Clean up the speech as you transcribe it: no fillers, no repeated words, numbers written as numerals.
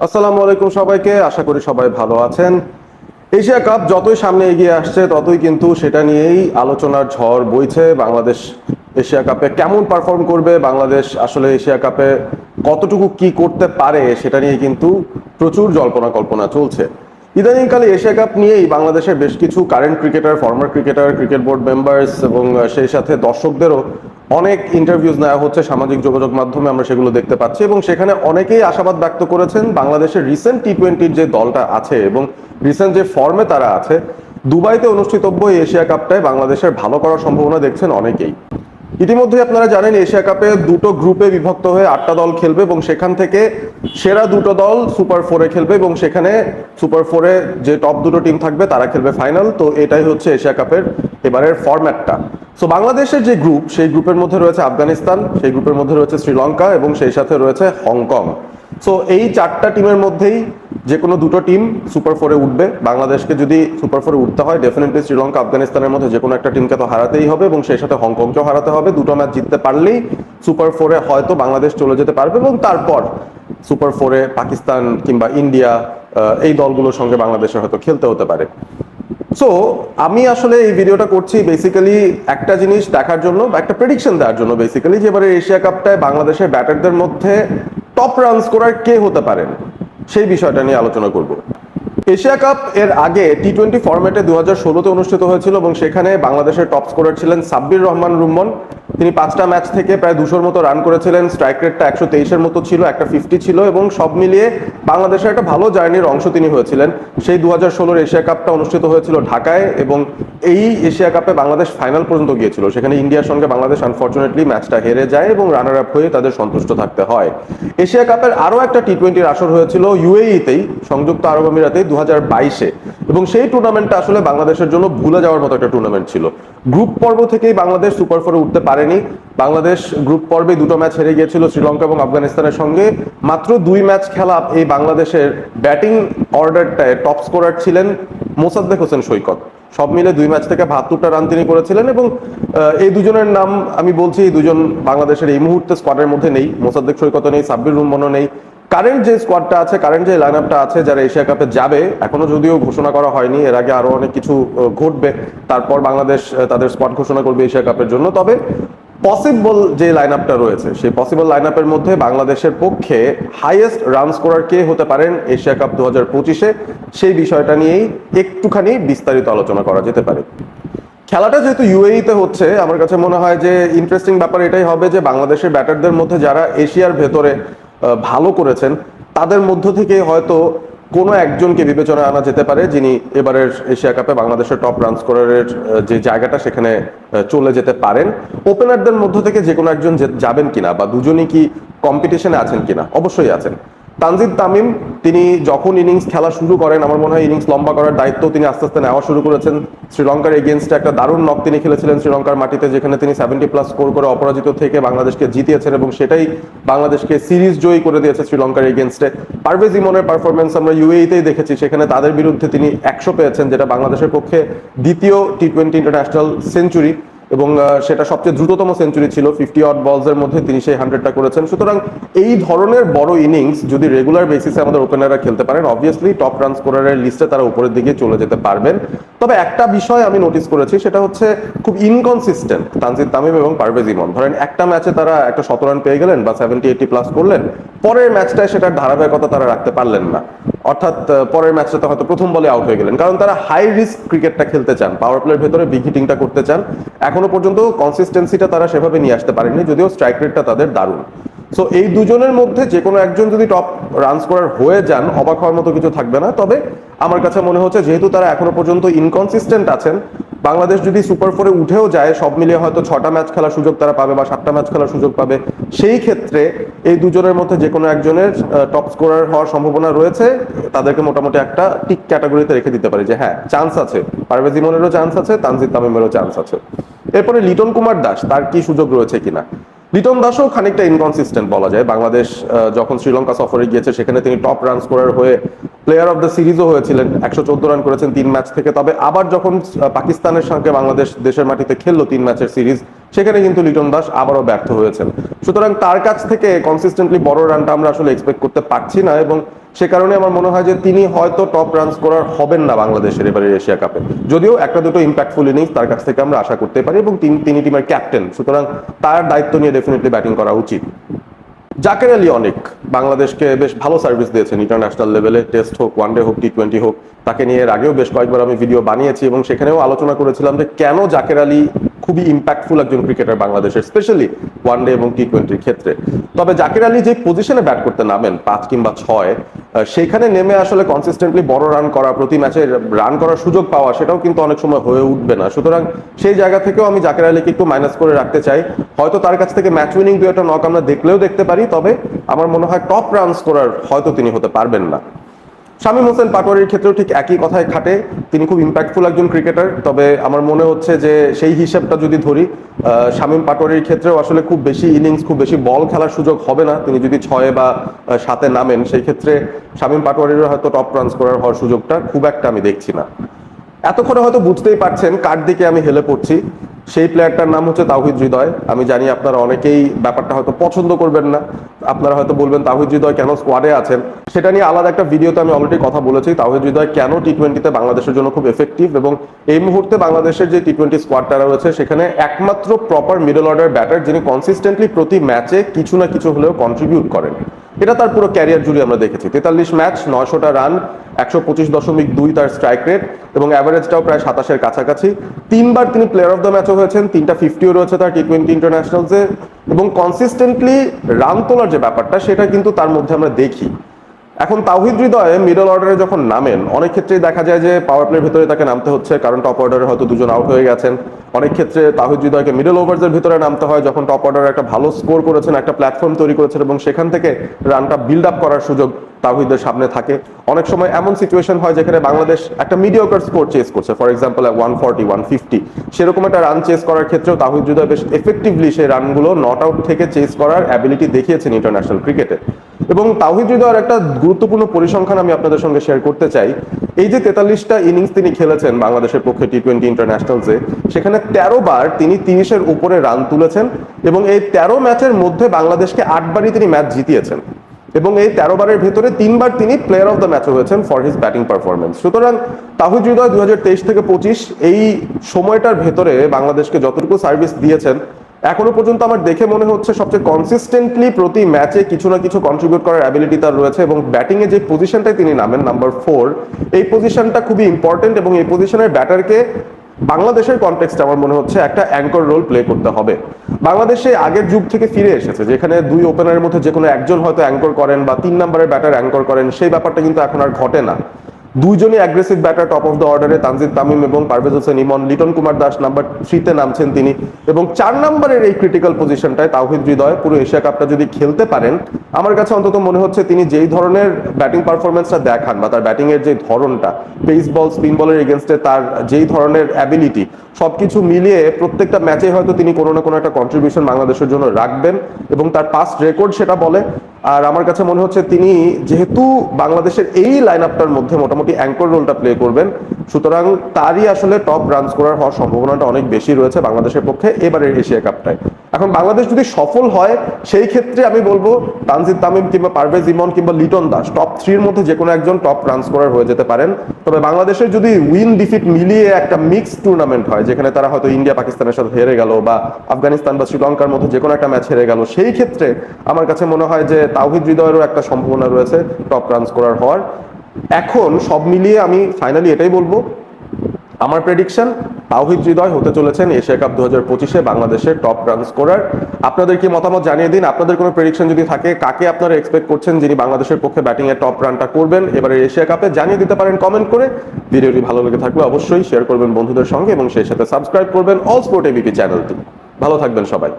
আসসালামু আলাইকুম সবাইকে, আশা করি সবাই ভালো আছেন। এশিয়া কাপ যতই সামনে এগিয়ে আসছে ততই কিন্তু সেটা নিয়েই আলোচনার ঝড় বইছে। বাংলাদেশ এশিয়া কাপে কেমন পারফর্ম করবে, বাংলাদেশ আসলে এশিয়া কাপে কতটুকু কি করতে পারে সেটা নিয়ে কিন্তু প্রচুর জল্পনা কল্পনা চলছে। ইদানিংকালে এশিয়া কাপ নিয়েই বাংলাদেশের বেশ কিছু current cricketer, former cricketer, cricket board members এবং সেই সাথে দর্শকদেরও অনেক ইন্টারভিউজ নেওয়া হচ্ছে সামাজিক যোগাযোগ মাধ্যমে, আমরা সেগুলো দেখতে পাচ্ছি এবং সেখানে অনেকেই আশাবাদ ব্যক্ত করেছেন বাংলাদেশের রিসেন্ট টি-20 যে দলটা আছে এবং রিসেন্ট যে ফর্মে তারা আছে, দুবাইতে অনুষ্ঠিতব্য এই এশিয়া কাপটায় বাংলাদেশের ভালো করার সম্ভাবনা দেখছেন অনেকেই। ইতিমধ্যে আপনারা জানেন এশিয়া কাপে দুটো গ্রুপে বিভক্ত হয়ে 8টা দল খেলবে এবং সেখান থেকে সেরা দুটো দল সুপার ফোরে খেলবে এবং সেখানে সুপার ফোরে যে টপ দুটো টিম থাকবে তারা খেলবে ফাইনাল। তো এটাই হচ্ছে এশিয়া কাপের এবারের ফরম্যাটটা। সো বাংলাদেশের যে গ্রুপ, সেই গ্রুপের মধ্যে রয়েছে আফগানিস্তান, সেই গ্রুপের মধ্যে রয়েছে শ্রীলঙ্কা এবং সেই সাথে রয়েছে হংকং। সো এই 4টা টিমের মধ্যেই যে কোনো দুটো টিম সুপার ফোরে উঠবে। বাংলাদেশকে যদি সুপার ফোরে উঠতে হয় ডেফিনেটলি শ্রীলঙ্কা আফগানিস্তানের মধ্যে যে কোনো একটা টিমকে তো হারাতেই হবে এবং সেই সাথে হংকংকেও হারাতে হবে। দুটো ম্যাচ জিততে পারলেই সুপার ফোরে হয়তো বাংলাদেশ চলে যেতে পারবে এবং তারপর সুপার ফোরে পাকিস্তান কিংবা ইন্ডিয়া এই দলগুলোর সঙ্গে বাংলাদেশের হয়তো খেলতে হতে পারে। সো আমি আসলে এই ভিডিওটা করছি বেসিক্যালি একটা জিনিস দেখার জন্য বা একটা প্রেডিকশন দেওয়ার জন্য, বেসিক্যালি যে এবারে এশিয়া কাপটায় বাংলাদেশের ব্যাটারদের মধ্যে টপ রান স্কোরার কে হতে পারেন সেই বিষয়টা নিয়ে আলোচনা করব। এশিয়া কাপ এর আগে টি-20 ফরম্যাটে 2016-তে অনুষ্ঠিত হয়েছিল এবং সেখানে বাংলাদেশের টপ স্কোরার ছিলেন সাব্বির রহমান রুম্মন। তিনি 5টা ম্যাচ থেকে প্রায় 200-র মতো রান করেছিলেন, স্ট্রাইক রেটটা 123-এর মতো ছিল, একটা 50 ছিল এবং সব মিলিয়ে বাংলাদেশের একটা ভালো জার্নির অংশ তিনি হয়েছিলেন। সেই 2016-র এশিয়া কাপটা অনুষ্ঠিত হয়েছিল ঢাকায় এবং এই এশিয়া কাপে বাংলাদেশ ফাইনাল পর্যন্ত গিয়েছিল। সেখানে ইন্ডিয়ার সঙ্গে বাংলাদেশ আনফর্চুনেটলি ম্যাচটা হেরে যায় এবং রানার আপ হয়ে তাদের সন্তুষ্ট থাকতে হয়। এশিয়া কাপের আরও একটা টি-20-র আসর হয়েছিল ইউএইতেই, সংযুক্ত আরব আমিরাতেই 2022-এ এবং সেই টুর্নামেন্টটা আসলে বাংলাদেশের জন্য ভুলে যাওয়ার মতো একটা টুর্নামেন্ট ছিল। গ্রুপ পর্ব থেকেই বাংলাদেশ সুপার ফোরে উঠতে পারেনি। বাংলাদেশ গ্রুপ পর্বে দুটো ম্যাচ হেরে গিয়েছিল শ্রীলঙ্কা এবং আফগানিস্তানের সঙ্গে। মাত্র 2 ম্যাচ খেলা এই বাংলাদেশের ব্যাটিং অর্ডারটায় টপ স্কোরার ছিলেন মোসাদ্দেক হোসেন সৈকত। সব মিলে 2 ম্যাচ থেকে 72টা রান তিনি করেছিলেন এবং এই দুজনের নাম আমি বলছি, এই দুজন বাংলাদেশের এই মুহূর্তে স্কোয়াডের মধ্যে নেই। মোসাদ্দেক সৈকতও নেই, সাব্বির রুম্মনও নেই। কারেন্ট যে স্কোয়াডটা আছে, কারেন্ট যে লাইন আপটা আছে যারা এশিয়া কাপে যাবে, এখনো যদিও ঘোষণা করা হয়নি, এর আগে আরো অনেক কিছু ঘটবে, তারপর বাংলাদেশ তাদের স্কোয়াড ঘোষণা করবে এশিয়া কাপের জন্য। তবে পসিবল যে লাইন আপটা রয়েছে সেই পসিবল লাইন আপের মধ্যে বাংলাদেশের পক্ষে হাইয়েস্ট রান স্কোরার কে হতে পারেন এশিয়া কাপ 2025-এ, সেই বিষয়টা নিয়েই একটুখানি বিস্তারিত আলোচনা করা যেতে পারে। খেলাটা যেহেতু ইউএইতে হচ্ছে, আমার কাছে মনে হয় যে ইন্টারেস্টিং ব্যাপার এটাই হবে যে বাংলাদেশের ব্যাটারদের মধ্যে যারা এশিয়ার ভেতরে ভালো করেছেন তাদের মধ্য থেকে হয়তো কোনো একজনকে বিবেচনায় আনা যেতে পারে যিনি এবারের এশিয়া কাপে বাংলাদেশের টপ রান স্কোরারের যে জায়গাটা সেখানে চলে যেতে পারেন। ওপেনারদের মধ্য থেকে যে কোনো একজন যাবেন কিনা বা দুজনই কি কম্পিটিশনে আছেন কিনা, অবশ্যই আছেন। তানজিদ তামিম তিনি যখন ইনিংস খেলা শুরু করেন, আমার মনে হয় ইনিংস লম্বা করার দায়িত্ব তিনি আস্তে আস্তে নেওয়া শুরু করেছেন। শ্রীলঙ্কার এগেনস্টে একটা দারুণ নক তিনি খেলেছিলেন শ্রীলঙ্কার মাটিতে, যেখানে তিনি 70+ স্কোর করে অপরাজিত থেকে বাংলাদেশকে জিতিয়েছেন এবং সেটাই বাংলাদেশকে সিরিজ জয়ী করে দিয়েছে শ্রীলঙ্কার এগেনস্টে। পারভেজ ইমনের পারফরমেন্স আমরা ইউএইতেই দেখেছি, সেখানে তাদের বিরুদ্ধে তিনি 100 পেয়েছেন, যেটা বাংলাদেশের পক্ষে দ্বিতীয় টি-20 ইন্টারন্যাশনাল সেঞ্চুরি এবং সেটা সবচেয়ে দ্রুততম সেঞ্চুরি ছিল। 50 অড বলসের মধ্যে তিনি সেই 100টা করেছেন। সুতরাং এই ধরনের বড় ইনিংস যদি রেগুলার বেসিসে আমাদের ওপেনাররা খেলতে পারেন, অবভিয়াসলি টপ রান স্কোরারের লিস্টে তারা উপরের দিকে চলে যেতে পারবেন। তবে একটা বিষয় আমি নোটিস করেছি, সেটা হচ্ছে খুব ইনকনসিস্টেন্ট তানজিদ তামিম এবং পারভেজ ইমন। ধরেন একটা ম্যাচে তারা একটা 100 রান পেয়ে গেলেন বা 70-80+ করলেন, পরের ম্যাচটায় সেটার ধারাবাহিকতা তারা রাখতে পারলেন না। অর্থাৎ পরের ম্যাচটাতে হয়তো প্রথম বলে আউট হয়ে গেলেন, কারণ তারা হাই রিস্ক ক্রিকেটটা খেলতে চান, পাওয়ার প্লের ভেতরে বিগ হিটিংটা করতে চান। এখনো পর্যন্ত কনসিস্টেন্সিটা তারা সেভাবে নিয়ে আসতে পারেননি, যদিও স্ট্রাইক রেটটা তাদের দারুণ। সো এই দুজনের মধ্যে যে কোনো একজন যদি টপ রান স্কোরার হয়ে যান, অবাক হওয়ার মতো কিছু থাকবে না। তবে আমার কাছে মনে হচ্ছে যেহেতু তারা এখনো পর্যন্ত ইনকনসিস্টেন্ট আছেন, বাংলাদেশ যদি সুপার ফোরে উঠেও যায় সব মিলিয়ে হয়তো 6টা ম্যাচ খেলার সুযোগ তারা পাবে বা 7টা ম্যাচ খেলার সুযোগ পাবে। সেই ক্ষেত্রে এই দুজনের মধ্যে যে কোনো একজনের টপ স্কোরার হওয়ার সম্ভাবনা রয়েছে। তাদেরকে মোটামুটি একটা টিক ক্যাটাগরিতে রেখে দিতে পারি যে হ্যাঁ, চান্স আছে, পারভেজ ইমনেরও চান্স আছে, তানজিদ তামিমেরও চান্স আছে। এরপরে লিটন কুমার দাস, তার কি সুযোগ রয়েছে কিনা। লিটন দাসও খানিকটা ইনকনসিস্টেন্ট বলা যায়। বাংলাদেশ যখন শ্রীলঙ্কা সফরে গিয়েছে সেখানে তিনি টপ রান স্কোরার হয়ে প্লেয়ার অফ দ্য সিরিজও হয়েছিলেন, 114 রান করেছেন 3 ম্যাচ থেকে। তবে আবার যখন পাকিস্তানের সঙ্গে বাংলাদেশ দেশের মাটিতে খেললো 3 ম্যাচের সিরিজ, সেখানে কিন্তু লিটন দাস আবারও ব্যর্থ হয়েছেন। সুতরাং তার কাছ থেকে কনসিস্টেন্টলি বড় রানটা আমরা আসলে এক্সপেক্ট করতে পারছি না, এবং সে কারণে আমার মনে হয় যে তিনি হয়তো টপ রান স্কোরার হবেন না বাংলাদেশের এবারের এশিয়া কাপে। যদিও একটা দুটো ইম্প্যাক্টফুল ইনিংস তার কাছ থেকে আমরা আশা করতে পারি, এবং তিনি টিমের ক্যাপ্টেন, সুতরাং তার দায়িত্ব নিয়ে ডেফিনেটলি ব্যাটিং করা উচিত। জাকের আলী অনেক বাংলাদেশকে বেশ ভালো সার্ভিস দিয়েছেন ইন্টারন্যাশনাল লেভেলে, টেস্ট হোক, ওয়ানডে হোক, টি20 হোক। তাকে নিয়ে এর আগেও বেশ কয়েকবার আমি ভিডিও বানিয়েছি, এবং সেখানেও আলোচনা করেছিলাম যে কেন জাকের আলী খুবই ইম্প্যাক্টফুল একজন ক্রিকেটার বাংলাদেশের, স্পেশালি ওয়ানডে এবং টি20 ক্ষেত্রে। তবে জাকের আলী যে পজিশনে ব্যাট করতে নামেন 5 কিংবা 6, সেইখানে নেমে আসলে কনসিস্টেন্টলি বড় রান করা, প্রতি ম্যাচে রান করার সুযোগ পাওয়া, সেটাও কিন্তু অনেক সময় হয়ে উঠবে না। সুতরাং সেই জায়গা থেকেও আমি জাকের আলীকে একটু মাইনাস করে রাখতে চাই। হয়তো তার কাছ থেকে ম্যাচ উইনিং 2-একটা নক আমরা দেখলেও দেখতে পারি, তবে আমার মনে হয় টপ রান স্কোরার হয়তো তিনি হতে পারবেন না। শামীম হোসেন পাটোয়ারির ক্ষেত্রেও ঠিক একই কথাই খাটে, তিনি খুব ইম্প্যাক্টফুল একজন ক্রিকেটার। তবে আমার মনে হচ্ছে যে সেই হিসেবটা যদি ধরি, শামীম পাটোয়ারির ক্ষেত্রেও আসলে খুব বেশি ইনিংস, খুব বেশি বল খেলার সুযোগ হবে না। তিনি যদি 6 বা 7-এ নামেন, সেই ক্ষেত্রে শামীম পাটোয়ারিরও হয়তো টপ রান স্কোরার হওয়ার সুযোগটা খুব একটা আমি দেখছি না। এতক্ষণে হয়তো বুঝতেই পারছেন কার দিকে আমি হেলে পড়ছি। সেই প্লেয়ারটার নাম হচ্ছে তাওহিদ হৃদয়। আমি জানি আপনারা অনেকেই ব্যাপারটা হয়তো পছন্দ করবেন না, আপনারা হয়তো বলবেন তাওহিদ হৃদয় কেন স্কোয়াডে আছেন। সেটা নিয়ে আলাদা একটা ভিডিওতে আমি অলরেডি কথা বলেছি, তাওহিদ হৃদয় কেন টি20তে বাংলাদেশের জন্য খুব এফেক্টিভ, এবং এই মুহূর্তে বাংলাদেশের যে টি20 স্কোয়াডটা রয়েছে সেখানে একমাত্র প্রপার মিডল অর্ডার ব্যাটার যিনি কনসিস্টেন্টলি প্রতি ম্যাচে কিছু না কিছু হলেও কন্ট্রিবিউট করেন। এটা তার পুরো ক্যারিয়ার জুড়ে আমরা দেখেছি। 43 ম্যাচ, 900টা রান, 125.2 তার স্ট্রাইক রেট, এবং অ্যাভারেজটাও প্রায় 27-এর কাছাকাছি। 3বার তিনি প্লেয়ার অফ দ্য ম্যাচও হয়েছেন, 3টা 50ও রয়েছে তার টি20 ইন্টারন্যাশনালসে, এবং কনসিস্টেন্টলি রান তোলার যে ব্যাপারটা সেটা কিন্তু তার মধ্যে আমরা দেখি। এখন তাওহিদ হৃদয়ে মিডল অর্ডারে যখন নামেন, অনেক ক্ষেত্রেই দেখা যায় যে পাওয়ার প্লের ভিতরে তাকে নামতে হচ্ছে, কারণ টপ অর্ডারে হয়তো 2জন আউট হয়ে গেছেন। অনেক ক্ষেত্রে তাওহিদ হৃদয়কে মিডল ওভার্সের ভিতরে নামতে হয় যখন টপ অর্ডারে একটা ভালো স্কোর করেছেন, একটা প্ল্যাটফর্ম তৈরি করেছেন, এবং সেখান থেকে রানটা বিল্ড আপ করার সুযোগ তাওহিদের সামনে থাকে। অনেক সময় এমন সিচুয়েশন হয় যেখানে বাংলাদেশ একটা মিডিওকার স্কোর চেস করছে, ফর এক্সাম্পল 140, 150, সেরকম একটা রান চেস করার ক্ষেত্রেও তাওহিদ হৃদয় বেশ এফেক্টিভলি সেই রানগুলো নট আউট থেকে চেস করার অ্যাবিলিটি দেখিয়েছেন ইন্টারন্যাশনাল ক্রিকেটে। এবং তাওহিদ হৃদয়ের একটা গুরুত্বপূর্ণ পরিসংখ্যান আমি আপনাদের সঙ্গে শেয়ার করতে চাই। এই যে 43টা ইনিংস তিনি খেলেছেন বাংলাদেশের পক্ষে টি20 ইন্টারন্যাশনালসে, সেখানে 13 বার তিনি 30-এর উপরে রান তুলেছেন, এবং এই 13 ম্যাচের মধ্যে বাংলাদেশকে 8বারই তিনি ম্যাচ জিতিয়েছেন, এবং এই 13 বারের ভেতরে 3বার তিনি প্লেয়ার অফ দ্য ম্যাচ হয়েছেন ফর হিজ ব্যাটিং পারফরমেন্স। সুতরাং তাওহিদ হৃদয় 2023 থেকে 25 এই সময়টার ভেতরে বাংলাদেশকে যতটুকু সার্ভিস দিয়েছেন, এখনো পর্যন্ত আমার দেখে মনে হচ্ছে সবচেয়ে কনসিস্টেন্টলি প্রতি ম্যাচে কিছু না কিছু কন্ট্রিবিউট করার অ্যাবিলিটি তার রয়েছে। এবং ব্যাটিং এ যে পজিশনটায় তিনি নামেন, নাম্বার 4, এই পজিশনটা খুবই ইম্পর্টেন্ট, এবং এই পজিশনের ব্যাটারকে বাংলাদেশের কনটেক্সটে আমার মনে হচ্ছে একটা অ্যাঙ্কর রোল প্লে করতে হবে। বাংলাদেশে আগের যুগ থেকে ফিরে এসেছে যেখানে 2 ওপেনারের মধ্যে যে কোনো একজন হয়তো অ্যাঙ্কর করেন বা 3 নম্বরের ব্যাটার অ্যাঙ্কর করেন, সেই ব্যাপারটা কিন্তু এখন আর ঘটে না। 2জনই aggressive batter top of the অর্ডারে, তানজিদ তামিম এবং পারভেজ হোসেন ইমন। লিটন কুমার দাস নাম্বার 3-তে নামছেন তিনি, এবং 4 নম্বরের এই ক্রিটিক্যাল পজিশনটায় তাওহিদ হৃদয় পুরো এশিয়া কাপটা যদি খেলতে পারেন, আমার কাছে অন্তত মনে হচ্ছে তিনি যেই ধরনের ব্যাটিং পারফরমেন্সটা দেখান, বা তার ব্যাটিং এর যে ধরনটা, পেস বল, স্পিন বলের এগেনস্টে তার যেই ধরনের অ্যাবিলিটি, সবকিছু মিলিয়ে প্রত্যেকটা ম্যাচে হয়তো তিনি কোনো না কোনো একটা কন্ট্রিবিউশন বাংলাদেশের জন্য রাখবেন, এবং তার পাস্ট রেকর্ড সেটা বলে। আর আমার কাছে মনে হচ্ছে তিনি যেহেতু বাংলাদেশের এই লাইন আপটার মধ্যে মোটামুটি অ্যাঙ্কর রোলটা প্লে করবেন, সুতরাং তারই আসলে টপ রান স্কোরার হওয়ার সম্ভাবনাটা অনেক বেশি রয়েছে বাংলাদেশের পক্ষে এবারের এশিয়া কাপটায়। এখন বাংলাদেশ যদি সফল হয়, সেই ক্ষেত্রে আমি বলবো তানজিদ তামিম কিংবা পারভেজ ইমন কিংবা লিটন দাস টপ 3-এর মধ্যে যে কোনো একজন টপ রান স্কোরার হয়ে যেতে পারেন। তবে বাংলাদেশের যদি উইন ডিফিট মিলিয়ে একটা মিক্সড টুর্নামেন্ট হয়, যেখানে তারা হয়তো ইন্ডিয়া পাকিস্তানের সাথে হেরে গেল, বা আফগানিস্তান বা শ্রীলঙ্কার মধ্যে যে কোনো একটা ম্যাচ হেরে গেল, সেই ক্ষেত্রে আমার কাছে মনে হয় যে তাওহিদ হৃদয়েরও একটা সম্ভাবনা রয়েছে টপ রান স্কোরার হওয়ার। এখন সব মিলিয়ে আমি ফাইনালি এটাই বলবো, আমার প্রেডিকশন তাওহিদ হৃদয় হতে চলেছেন এশিয়া কাপ 2025-এ বাংলাদেশের টপ রান স্কোরার। আপনাদের কি মতামত জানিয়ে দিন। আপনাদের কোনো প্রেডিকশন যদি থাকে, কাকে আপনারা এক্সপেক্ট করছেন যিনি বাংলাদেশের পক্ষে ব্যাটিং এর টপ রানটা করবেন এবারে এশিয়া কাপে, জানিয়ে দিতে পারেন কমেন্ট করে। ভিডিওটি ভালো লেগে থাকলে অবশ্যই শেয়ার করবেন বন্ধুদের সঙ্গে, এবং সেই সাথে সাবস্ক্রাইব করবেন অল স্পোর্ট এবিপি চ্যানেলটি। ভালো থাকবেন সবাই।